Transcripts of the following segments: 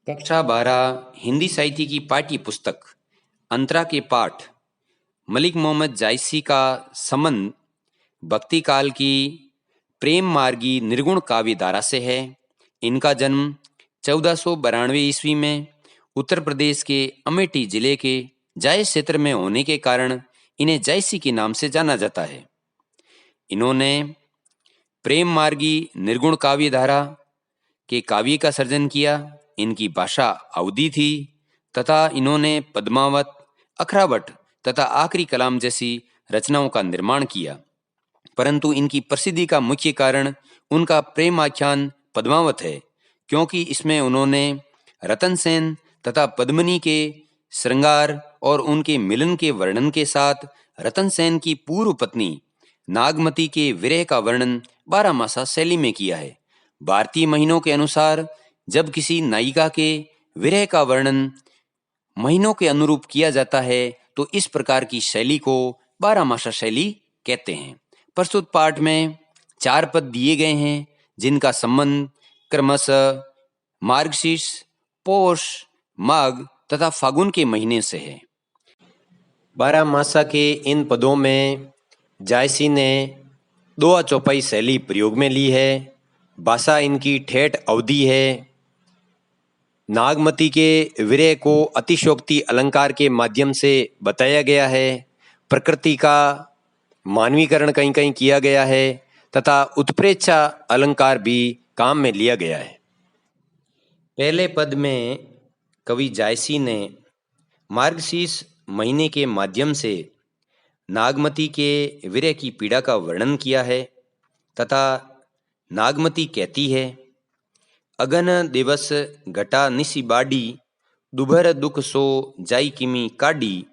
कक्षा 12 हिंदी साहित्य की पाठ्य पुस्तक अंतरा के पाठ मलिक मोहम्मद जायसी का संबंध भक्ति काल की प्रेम मार्गी निर्गुण काव्य धारा से है। इनका जन्म 1492 ईस्वी में उत्तर प्रदेश के अमेठी जिले के जायस क्षेत्र में होने के कारण इन्हें जायसी के नाम से जाना जाता है। इन्होंने प्रेम मार्गी निर्गुण काव्य धारा के काव्य का सर्जन किया। इनकी भाषा अवधी थी तथा इन्होंने पद्मावत, अखरावट तथा आखरी कलाम जैसी रचनाओं का निर्माण किया, परंतु इनकी प्रसिद्धि का मुख्य कारण उनका प्रेम आख्यान पद्मावत है, क्योंकि इसमें उन्होंने रतन सेन तथा पद्मिनी के श्रृंगार और उनके मिलन के वर्णन के साथ रतन सेन की पूर्व पत्नी नागमती के विरह का वर्णन 12 मासा शैली में किया है। भारतीय महीनों के अनुसार जब किसी नायिका के विरह का वर्णन महीनों के अनुरूप किया जाता है तो इस प्रकार की शैली को 12 मासा शैली कहते हैं। प्रस्तुत पाठ में 4 पद दिए गए हैं जिनका संबंध क्रमशः मार्गशीर्ष, पौष, माघ तथा फागुन के महीने से है। 12 मासा के इन पदों में जायसी ने दोहा चौपाई शैली प्रयोग में ली है। भाषा इनकी ठेठ अवधि है। नागमती के विरह को अतिशयोक्ति अलंकार के माध्यम से बताया गया है। प्रकृति का मानवीकरण कहीं कहीं किया गया है तथा उत्प्रेक्षा अलंकार भी काम में लिया गया है। पहले पद में कवि जायसी ने मार्गशीर्ष महीने के माध्यम से नागमती के विरह की पीड़ा का वर्णन किया है तथा नागमती कहती है, अगन दिवस घटा निसी बाडी, दुभर दुख सो जाई किमी काडी,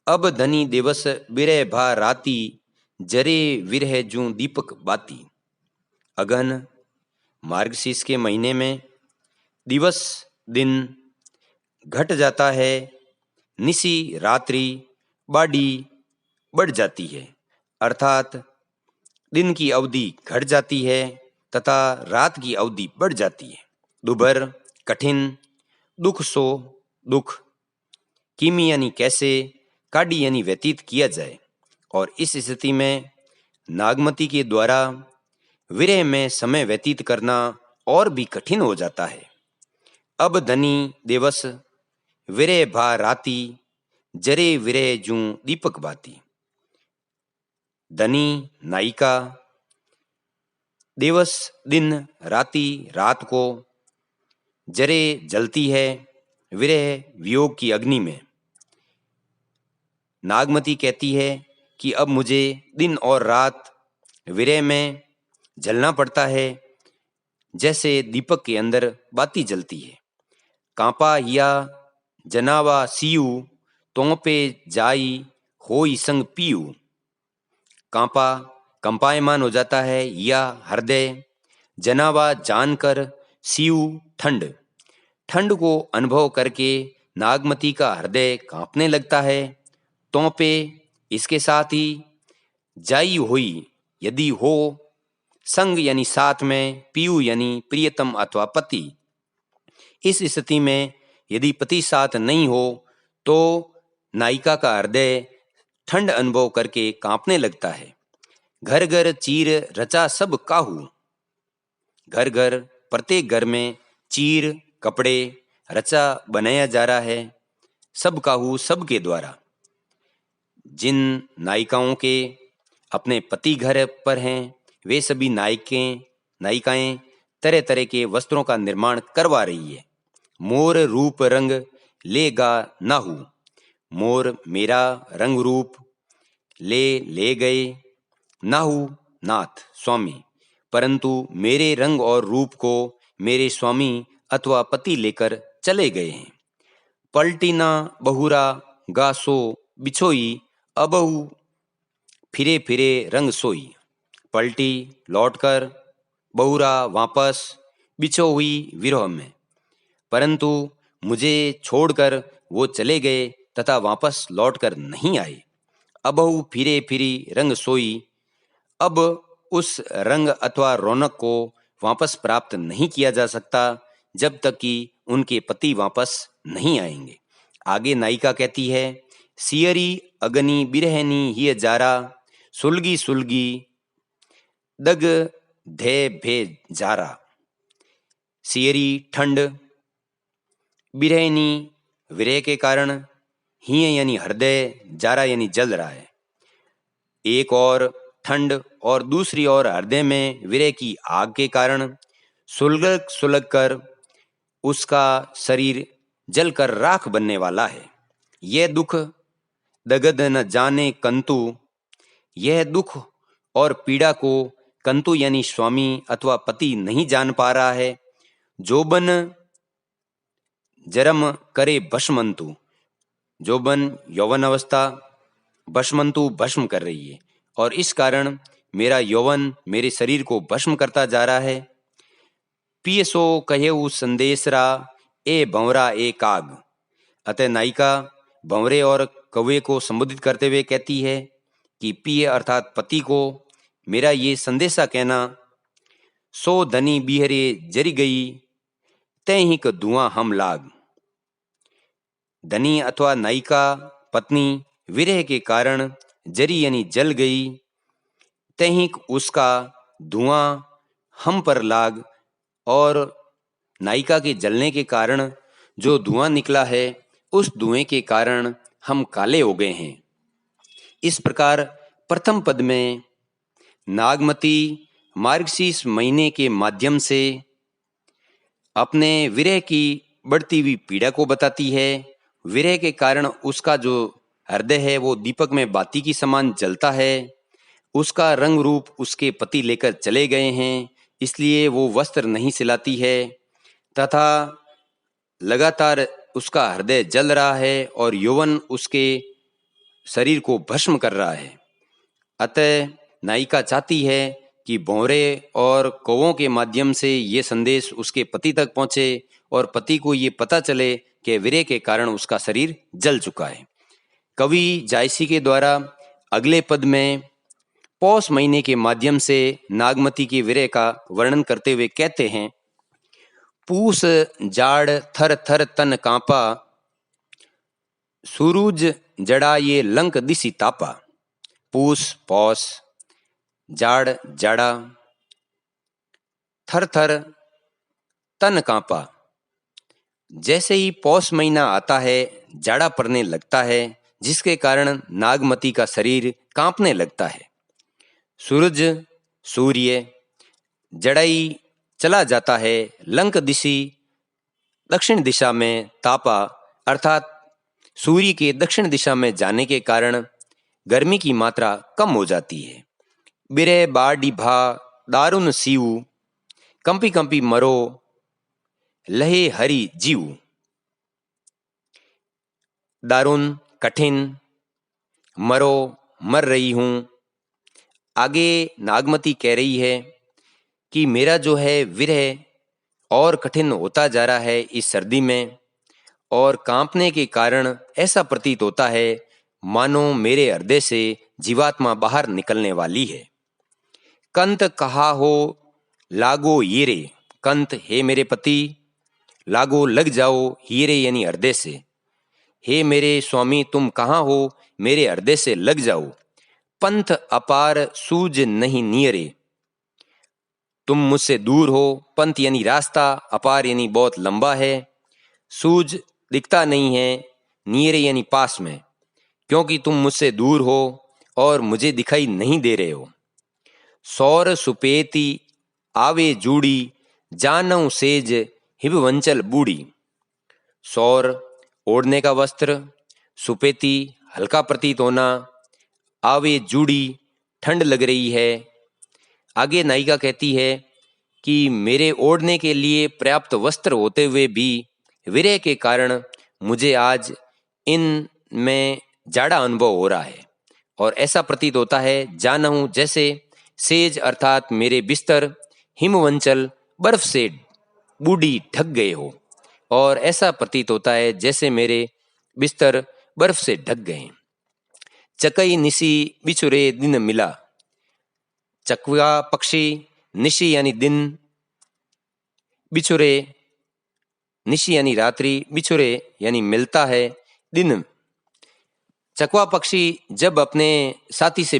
अब धनी दिवस बिरह भा राती, जरे विरह जूं दीपक बाती। अगन मार्गशीर्ष के महीने में दिवस दिन घट जाता है, निसी रात्रि बाडी बढ़ जाती है, अर्थात दिन की अवधि घट जाती है तथा रात की अवधि बढ़ जाती है। दुभर कठिन, दुख सो दुख, किमी यानी कैसे, काडी यानी व्यतीत किया जाए, और इस स्थिति में नागमती के द्वारा विरह में समय व्यतीत करना और भी कठिन हो जाता है। अब धनी दिवस विरह भा राती, जरे विरह जूं दीपक बाती। धनी नायिका दिवस दिन, राति रात को, जरे जलती है विरह वियोग की अग्नि में। नागमती कहती है कि अब मुझे दिन और रात विरह में जलना पड़ता है, जैसे दीपक के अंदर बाती जलती है। कांपा हिया जनावा सीयू, तोंपे जाई होई संग पीयू। कांपा कंपायमान हो जाता है, या हृदय, जनावा जानकर, सीयू ठंड, ठंड को अनुभव करके नागमती का हृदय कांपने लगता है। तोंपे इसके साथ ही, जाई हुई यदि हो, संग यानी साथ में, पीयू यानी प्रियतम अथवा पति। इस स्थिति में यदि पति साथ नहीं हो तो नायिका का हृदय ठंड अनुभव करके कांपने लगता है। घर घर चीर रचा सब काहू, घर घर प्रत्येक घर में चीर कपड़े रचा बनाया जा रहा है, सब काहू सबके द्वारा। जिन नायिकाओं के अपने पति घर पर हैं वे सभी नायिकाएं तरह तरह के वस्त्रों का निर्माण करवा रही है। मोर रूप रंग लेगा नाहू, मोर मेरा रंग रूप ले गए, नाहू नाथ स्वामी, परंतु मेरे रंग और रूप को मेरे स्वामी अथवा पति लेकर चले गए हैं। पलटीना बहुरा गासो बिछोई, अबहु फिरे फिरे रंग सोई। पलटी लौटकर, बहुरा वापस, बिछो हुई विरह में, परंतु मुझे छोड़कर वो चले गए तथा वापस लौटकर नहीं आए। अबहु फिरे फिरी रंग सोई, अब उस रंग अथवा रौनक को वापस प्राप्त नहीं किया जा सकता जब तक कि उनके पति वापस नहीं आएंगे। आगे नायिका कहती है, सियरी अगनी बिरहनी हिय जारा, सुलगी सुलगी दग धे भे जारा। सियरी ठंड, बिरहनी विरह के कारण, हिय यानी हृदय, जारा यानी जल रहा है। एक और ठंड और दूसरी ओर हृदय में विरह की आग के कारण सुलग सुलग कर उसका शरीर जलकर राख बनने वाला है। यह दुख दगद न जाने कंतु, यह दुख और पीड़ा को कंतु यानी स्वामी अथवा पति नहीं जान पा रहा है। जोबन जरम करे भस्मंतु, जोबन यौवन अवस्था भस्मंतु भस्म कर रही है और इस कारण मेरा यौवन मेरे शरीर को भस्म करता जा रहा है। पियसो कहे उस संदेशरा ए भंवरा ए काग। अतः नायिका भंवरे और कौवे को संबोधित करते हुए कहती है कि पिय अर्थात पति को मेरा ये संदेशा कहना, सो धनी बिहरे जरी गई तय ही क धुआं हम लाग। धनी अथवा नायिका पत्नी विरह के कारण जरी यानी जल गई, तहिक उसका धुआं हम पर लाग, और नायिका के जलने के कारण जो धुआं निकला है उस धुएं के कारण हम काले हो गए हैं। इस प्रकार प्रथम पद में नागमती मार्गशीर्ष महीने के माध्यम से अपने विरह की बढ़ती हुई पीड़ा को बताती है। विरह के कारण उसका जो हृदय है वो दीपक में बाती की समान जलता है। उसका रंग रूप उसके पति लेकर चले गए हैं, इसलिए वो वस्त्र नहीं सिलाती है तथा लगातार उसका हृदय जल रहा है और यौवन उसके शरीर को भस्म कर रहा है। अतः नायिका चाहती है कि भंवरे और कौवों के माध्यम से ये संदेश उसके पति तक पहुंचे और पति को ये पता चले कि विरह के कारण उसका शरीर जल चुका है। कवि जायसी के द्वारा अगले पद में पौष महीने के माध्यम से नागमती के विरह का वर्णन करते हुए कहते हैं, पूस जाड़ थर थर तन कांपा, सूरज जड़ा ये लंक दिसी तापा। पूस पौष, जाड़ जाड़ा, थर थर तन कांपा। जैसे ही पौष महीना आता है जाड़ा पड़ने लगता है, जिसके कारण नागमती का शरीर कांपने लगता है। सूरज सूर्य जड़ाई चला जाता है, लंक दिशी दक्षिण दिशा में, तापा अर्थात सूर्य के दक्षिण दिशा में जाने के कारण गर्मी की मात्रा कम हो जाती है। बिरे बाडी भा दारुन सीऊ, कंपी कंपी मरो लहे हरी जीव। दारुन कठिन, मरो मर रही हूं। आगे नागमती कह रही है कि मेरा जो है विरह और कठिन होता जा रहा है इस सर्दी में, और कांपने के कारण ऐसा प्रतीत होता है मानो मेरे हृदय से जीवात्मा बाहर निकलने वाली है। कंत कहा हो लागो हीरे, कंत हे मेरे पति, लागो लग जाओ, हीरे यानी हृदय से। हे मेरे स्वामी तुम कहाँ हो, मेरे हृदय से लग जाओ। पंथ अपार सूझ नहीं नियरे, तुम मुझसे दूर हो। पंथ यानी रास्ता, अपार यानी बहुत लंबा है, सूझ दिखता नहीं है, नियरे यानी पास में, क्योंकि तुम मुझसे दूर हो और मुझे दिखाई नहीं दे रहे हो। सौर सुपेती आवे जूड़ी, जानऊ सेज हिबवंचल बूढ़ी। सौर ओढ़ने का वस्त्र, सुपेती हल्का प्रतीत होना, आवे जूड़ी ठंड लग रही है। आगे नायिका कहती है कि मेरे ओढ़ने के लिए पर्याप्त वस्त्र होते हुए भी विरह के कारण मुझे आज इन में जाड़ा अनुभव हो रहा है, और ऐसा प्रतीत होता है जानहूं जैसे सेज अर्थात मेरे बिस्तर हिमवंचल बर्फ से बूढ़ी ढक गए हो, और ऐसा प्रतीत होता है जैसे मेरे बिस्तर बर्फ से ढक गए। चकई निसी बिछुरे दिन मिला, चकवा पक्षी, निशी यानी दिन, बिछुरे निशी यानी रात्रि, बिछुरे यानी मिलता है, दिन। चकवा पक्षी जब अपने साथी से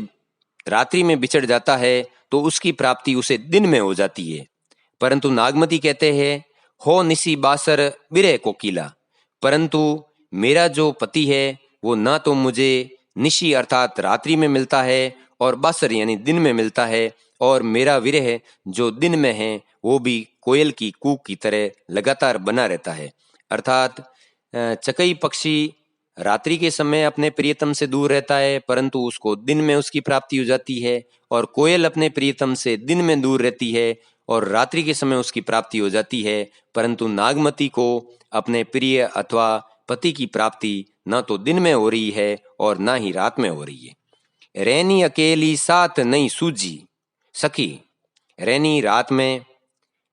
रात्रि में बिछड़ जाता है तो उसकी प्राप्ति उसे दिन में हो जाती है। परंतु नागमती कहते हैं, हो निसी बासर बिरह कोकिला, परंतु मेरा जो पति है वो ना तो मुझे निशी अर्थात रात्रि में मिलता है और बासर यानी दिन में मिलता है, और मेरा विरह जो दिन में है वो भी कोयल की कूक की तरह लगातार बना रहता है। अर्थात चकई पक्षी रात्रि के समय अपने प्रियतम से दूर रहता है, परंतु उसको दिन में उसकी प्राप्ति हो जाती है, और कोयल अपने प्रियतम से दिन में दूर रहती है और रात्रि के समय उसकी प्राप्ति हो जाती है, परंतु नागमती को अपने प्रिय अथवा पति की प्राप्ति न तो दिन में हो रही है और ना ही रात में हो रही है। रैनी अकेली साथ नहीं सूझी सखी, रैनी रात में,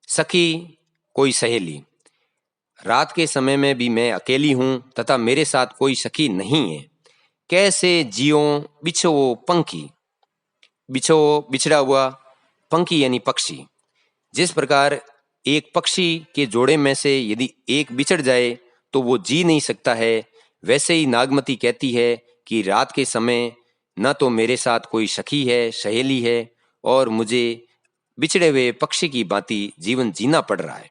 सखी कोई सहेली। रात के समय में भी मैं अकेली हूँ तथा मेरे साथ कोई सखी नहीं है। कैसे जियो बिछो पंखी, बिछो बिछड़ा हुआ, पंखी यानी पक्षी। जिस प्रकार एक पक्षी के जोड़े में से यदि एक बिछड़ जाए तो वो जी नहीं सकता है, वैसे ही नागमती कहती है कि रात के समय न तो मेरे साथ कोई सखी है, सहेली है, और मुझे बिछड़े हुए पक्षी की भांति जीवन जीना पड़ रहा है।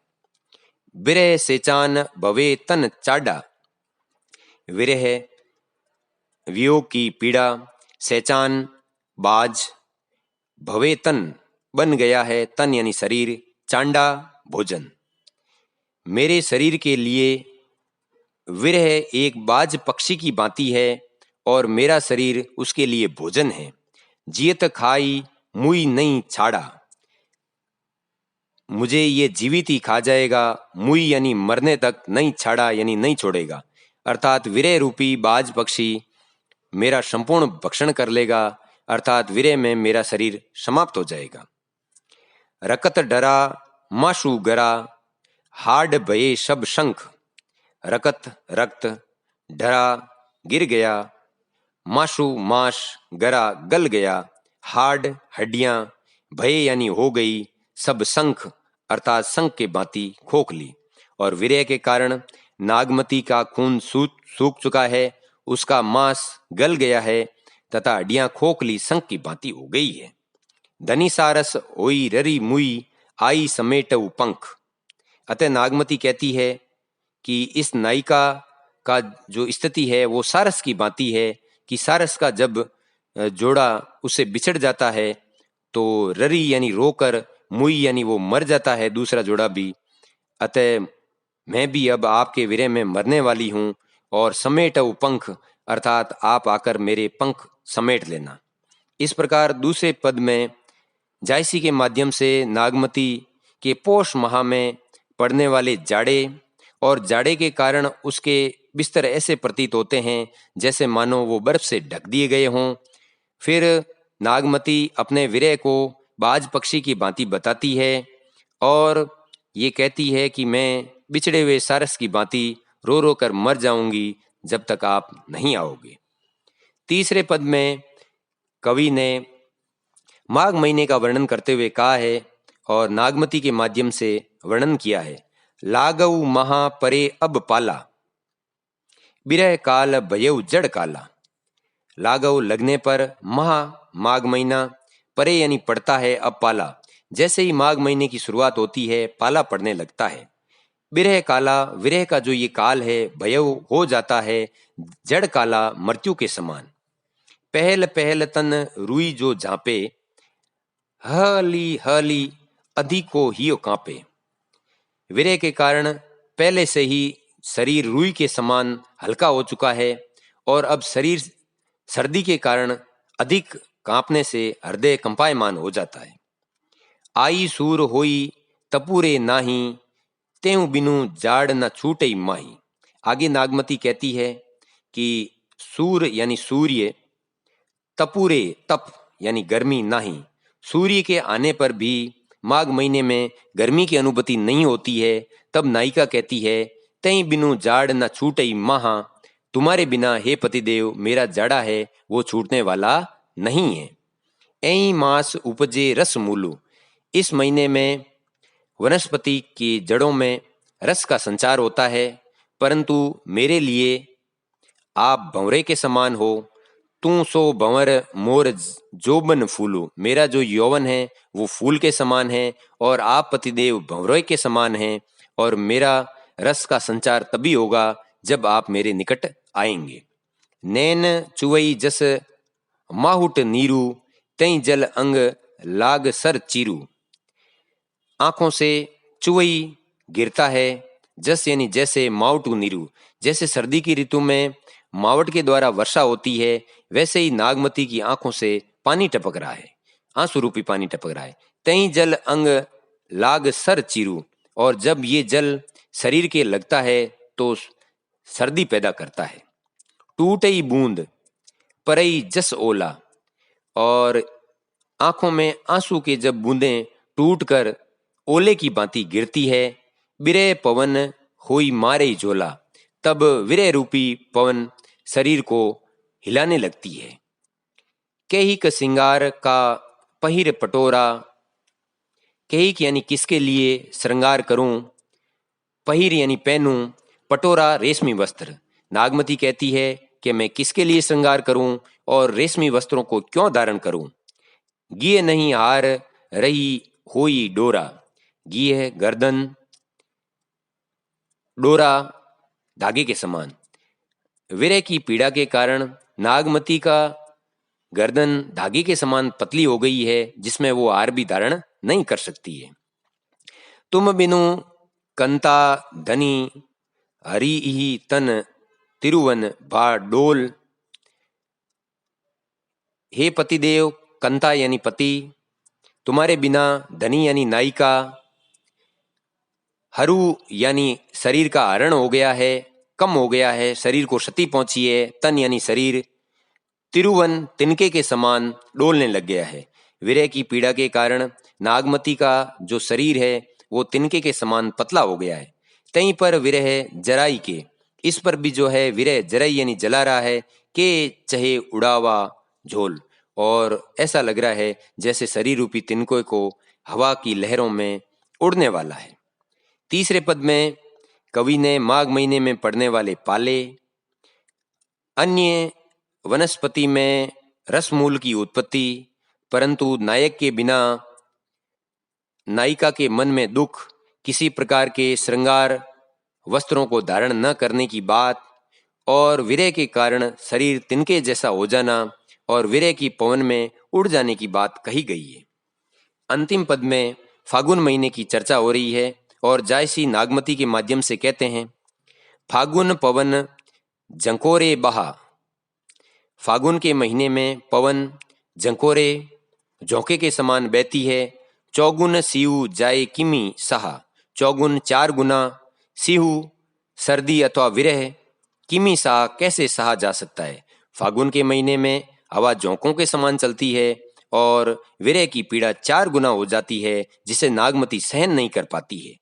विरह सेचान भवे तन चाडा, विरह वियोग की पीड़ा, सेचान बाज, भवे तन बन गया है, तन यानी शरीर, चांडा भोजन। मेरे शरीर के लिए विरह एक बाज पक्षी की भांति है और मेरा शरीर उसके लिए भोजन है। जियत खाई मुई नहीं छाड़ा, मुझे ये जीवित ही खा जाएगा, मुई यानी मरने तक, नहीं छाड़ा यानी नहीं छोड़ेगा। अर्थात विरह रूपी बाज पक्षी मेरा संपूर्ण भक्षण कर लेगा, अर्थात विरह में मेरा शरीर समाप्त हो जाएगा। रकत डरा माशु गरा, हाड भये शब शंख। रकत रक्त, डरा गिर गया, माशु माश, गरा गल गया, हाड हड्डियां, भय यानी हो गई, सब शंख अर्थात शंख के भांति खोखली। और विरह के कारण नागमती का खून सूख चुका है, उसका मांस गल गया है तथा हड्डियां खोखली शंख की भांति हो गई है। धनी सारस होई ररी मुई, आई समेट पंख। अतः नागमती कहती है कि इस नायिका का जो स्थिति है वो सारस की भांति है, कि सारस का जब जोड़ा उससे बिछड़ जाता है तो ररी यानी रोकर, मुई यानी वो मर जाता है दूसरा जोड़ा भी। अतः मैं भी अब आपके विरह में मरने वाली हूँ, और समेट पंख अर्थात आप आकर मेरे पंख समेट लेना। इस प्रकार दूसरे पद में जायसी के माध्यम से नागमती के पोष माह में पड़ने वाले जाड़े, और जाड़े के कारण उसके बिस्तर ऐसे प्रतीत होते हैं जैसे मानो वो बर्फ से ढक दिए गए हों। फिर नागमती अपने विरह को बाज पक्षी की भांति बताती है और ये कहती है कि मैं बिछड़े हुए सारस की भांति रो रो कर मर जाऊंगी जब तक आप नहीं आओगे। तीसरे पद में कवि ने माघ महीने का वर्णन करते हुए कहा है और नागमती के माध्यम से वर्णन किया है। लागऊ महा परे अब पाला, बिरह काल भयउ जड़ काला। लागऊ लगने पर, महा माघ महीना, परे यानी पड़ता है, अब पाला, जैसे ही माघ महीने की शुरुआत होती है पाला पड़ने लगता है। बिरह काला, विरह का जो ये काल है भयउ हो जाता है, जड़ काला मृत्यु के समान। पहल पहल तन रुई जो झांपे, हली हली अधिको हियो कांपे। विरह के कारण पहले से ही शरीर रुई के समान हल्का हो चुका है और अब शरीर सर्दी के कारण अधिक कांपने से हृदय कंपायमान हो जाता है। आई सूर होई तपूरे नाही, तेऊ बिनु जाड़ न छूटे माही। आगे नागमती कहती है कि सूर यानी सूर्य, तपूरे तप यानी गर्मी नाही, सूर्य के आने पर भी माघ महीने में गर्मी की अनुभूति नहीं होती है। तब नायिका कहती है, तई बिनु जाड़ न छूटई महा, तुम्हारे बिना हे पतिदेव मेरा जाड़ा है वो छूटने वाला नहीं है। ऐ मास उपजे रस मूलु, इस महीने में वनस्पति की जड़ों में रस का संचार होता है, परंतु मेरे लिए आप भंवरे के समान हो। तू सो भंवर मोर जोबन फूलू, मेरा जो यौवन है वो फूल के समान है और आप पतिदेव भंवरे के समान हैं, और मेरा रस का संचार तभी होगा जब आप मेरे निकट आएंगे। नैन चुवई जस माहुट नीरू, तई जल अंग लाग सर चीरू। आंखों से चुवई गिरता है, जस यानी जैसे मावटू नीरू, जैसे सर्दी की ऋतु में मावट के द्वारा वर्षा होती है, वैसे ही नागमती की आंखों से पानी टपक रहा है, आंसू रूपी पानी टपक रहा है। तई जल अंग लाग सर चीरू, और जब ये जल शरीर के लगता है तो सर्दी पैदा करता है। टूटई बूंद परई जस ओला, और आंखों में आंसू के जब बूंदें टूटकर ओले की भांति गिरती है। बिरह पवन होई मारे झोला, तब विरह रूपी पवन शरीर को हिलाने लगती है। कैहिक सिंगार का पहिर पटोरा, कैहिक यानी किसके लिए श्रृंगार करूं, पहिर यानी पहनूं, पटोरा रेशमी वस्त्र। नागमती कहती है कि मैं किसके लिए श्रृंगार करूं और रेशमी वस्त्रों को क्यों धारण करूं। गिये नहीं हार रही होई डोरा, गिये है गर्दन, डोरा धागे के समान। विरह की पीड़ा के कारण नागमती का गर्दन धागे के समान पतली हो गई है, जिसमें वो हार भी धारण नहीं कर सकती है। तुम बिनु कंता धनी हरि ही तन तिरुवन भा डोल। हे पतिदेव, कंता यानी पति, तुम्हारे बिना धनी यानी नायिका, हरु यानी शरीर का हरण हो गया है, कम हो गया है, शरीर को क्षति पहुंची है। तन यानी शरीर, तिरुवन तिनके के समान डोलने लग गया है। विरह की पीड़ा के कारण नागमती का जो शरीर है वो तिनके के समान पतला हो गया है। तहीं पर विरह जराई के, इस पर भी जो है विरह जराई यानी जला रहा है कि चहे उड़ावा झोल, और ऐसा लग रहा है जैसे शरीर रूपी तिनके को हवा की लहरों में उड़ने वाला है। तीसरे पद में कवि ने माघ महीने में पड़ने वाले पाले, अन्य वनस्पति में रसमूल की उत्पत्ति, परंतु नायक के बिना नायिका के मन में दुख, किसी प्रकार के श्रृंगार वस्त्रों को धारण न करने की बात, और विरह के कारण शरीर तिनके जैसा हो जाना और विरह की पवन में उड़ जाने की बात कही गई है। अंतिम पद में फागुन महीने की चर्चा हो रही है और जायसी नागमती के माध्यम से कहते हैं, फागुन पवन झंकोरे बहा। फागुन के महीने में पवन झंकोरे झोंके के समान बहती है। चौगुन सीहू जाए किमी सहा, चौगुन 4 गुना, सीहू सर्दी अथवा विरह, किमी सहा कैसे सहा जा सकता है। फागुन के महीने में हवा झोंकों के समान चलती है और विरह की पीड़ा 4 गुना हो जाती है, जिसे नागमती सहन नहीं कर पाती है।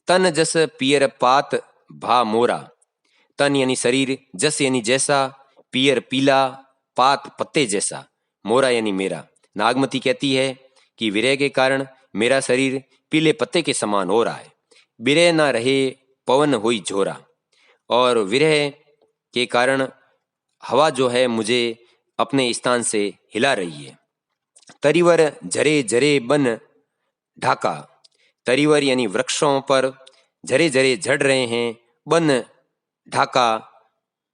तन जस पियर पात भा मोरा, तन यानी शरीर, जस यानी जैसा, पियर पीला, पात पत्ते जैसा, मोरा यानी मेरा। नागमती कहती है कि विरह के कारण मेरा शरीर पीले पत्ते के समान हो रहा है। बिरह ना रहे पवन हुई झोरा, और विरह के कारण हवा जो है मुझे अपने स्थान से हिला रही है। तरीवर झरे झरे बन ढाका, तरीवर यानी वृक्षों पर झरे झरे झड़ रहे हैं, बन ढाका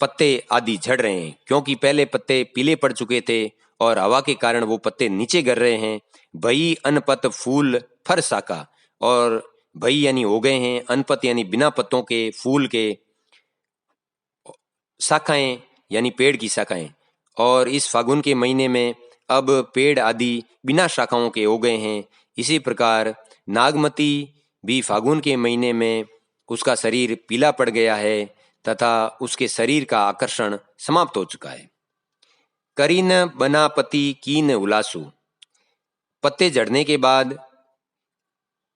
पत्ते आदि झड़ रहे हैं, क्योंकि पहले पत्ते पीले पड़ चुके थे और हवा के कारण वो पत्ते नीचे गिर रहे हैं। भई अनपत फूल फर साका, और भई यानी हो गए हैं, अनपत यानी बिना पत्तों के, फूल के, शाखाएं यानी पेड़ की शाखाएं, और इस फागुन के महीने में अब पेड़ आदि बिना शाखाओं के हो गए हैं। इसी प्रकार नागमती भी फागुन के महीने में उसका शरीर पीला पड़ गया है तथा उसके शरीर का आकर्षण समाप्त हो चुका है। करीन बनापति कीन उलासु, पत्ते झड़ने के बाद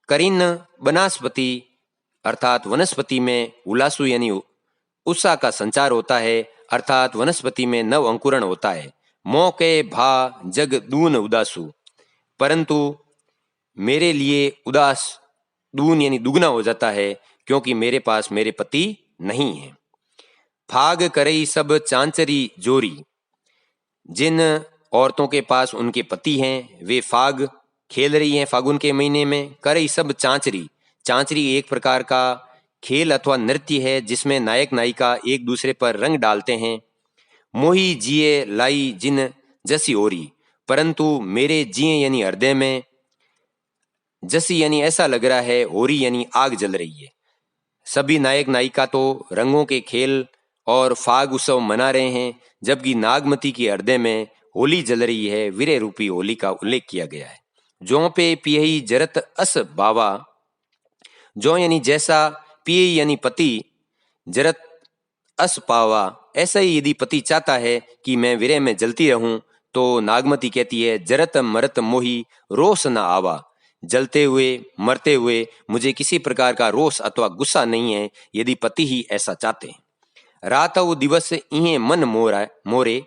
करीन वनस्पति अर्थात वनस्पति में उलासु यानी उत्साह का संचार होता है, अर्थात वनस्पति में नव अंकुरण होता है। मौके भा जग दून उदासु, परंतु मेरे लिए उदास दून यानी दुगना हो जाता है, क्योंकि मेरे पास मेरे पति नहीं है। फाग करई सब चांचरी जोरी, जिन औरतों के पास उनके पति हैं वे फाग खेल रही हैं फागुन के महीने में। करई सब चांचरी, चांचरी एक प्रकार का खेल अथवा नृत्य है जिसमें नायक नायिका एक दूसरे पर रंग डालते हैं। मोही जिए लाई जिन जसी ओरी, परंतु मेरे जिए यानी हृदय में, जसी यानी ऐसा लग रहा है, ओरी यानी आग जल रही है। सभी नायक नायिका तो रंगों के खेल और फाग उत्सव मना रहे हैं, जबकि नागमती के हृदय में होली जल रही है। वीरे रूपी होली का उल्लेख किया गया है। जो पे पियही जरत अस बावा, जो यानी जैसा, पिय यानी पति, जरत अस पावा, ऐसा ही यदि पति चाहता है कि मैं विरह में जलती रहूं, तो नागमती कहती है जरत मरत मोही रोष न आवा, जलते हुए मरते हुए मुझे किसी प्रकार का रोष अथवा गुस्सा नहीं है, यदि पति ही ऐसा चाहते हैं। रात और दिवस इहे मन मोरे,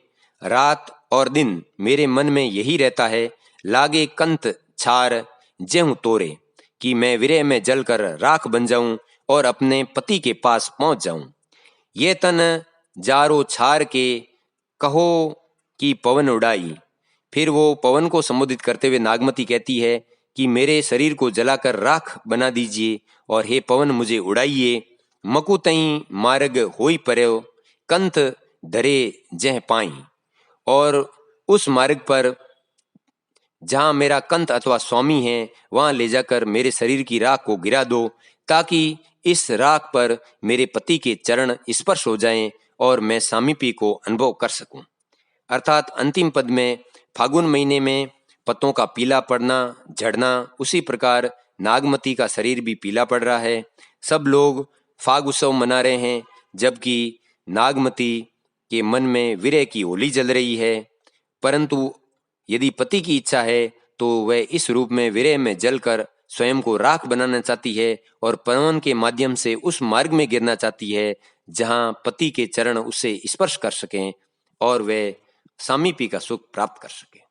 रात और दिन मेरे मन में यही रहता है। लागे कंत छार जेहूं तोरे, कि मैं विरह में जलकर राख बन जाऊं और अपने पति के पास पहुंच जाऊं। ये तन जारो छार के कहो कि पवन उड़ाई। फिर वो पवन को संबोधित करते हुए नागमती कहती है कि मेरे शरीर को जलाकर राख बना दीजिए और हे पवन मुझे उड़ाइए। मकुतई मार्ग होई पर्यो, कंथ धरे जह पाई, और उस मार्ग पर जहां मेरा कंथ अथवा स्वामी है वहां ले जाकर मेरे शरीर की राख को गिरा दो, ताकि इस राख पर मेरे पति के चरण स्पर्श हो जाएं और मैं सामीपी को अनुभव कर सकूं। अर्थात अंतिम पद में फागुन महीने में पत्तों का पीला पड़ना, झड़ना, उसी प्रकार नागमती का शरीर भी पीला पड़ रहा है। सब लोग फाग उत्सव मना रहे हैं, जबकि नागमती के मन में विरह की होली जल रही है। परंतु यदि पति की इच्छा है तो वह इस रूप में विरह में जलकर स्वयं को राख बनाना चाहती है और पवन के माध्यम से उस मार्ग में गिरना चाहती है जहां पति के चरण उसे स्पर्श कर सकें और वह सामीपी का सुख प्राप्त कर सके।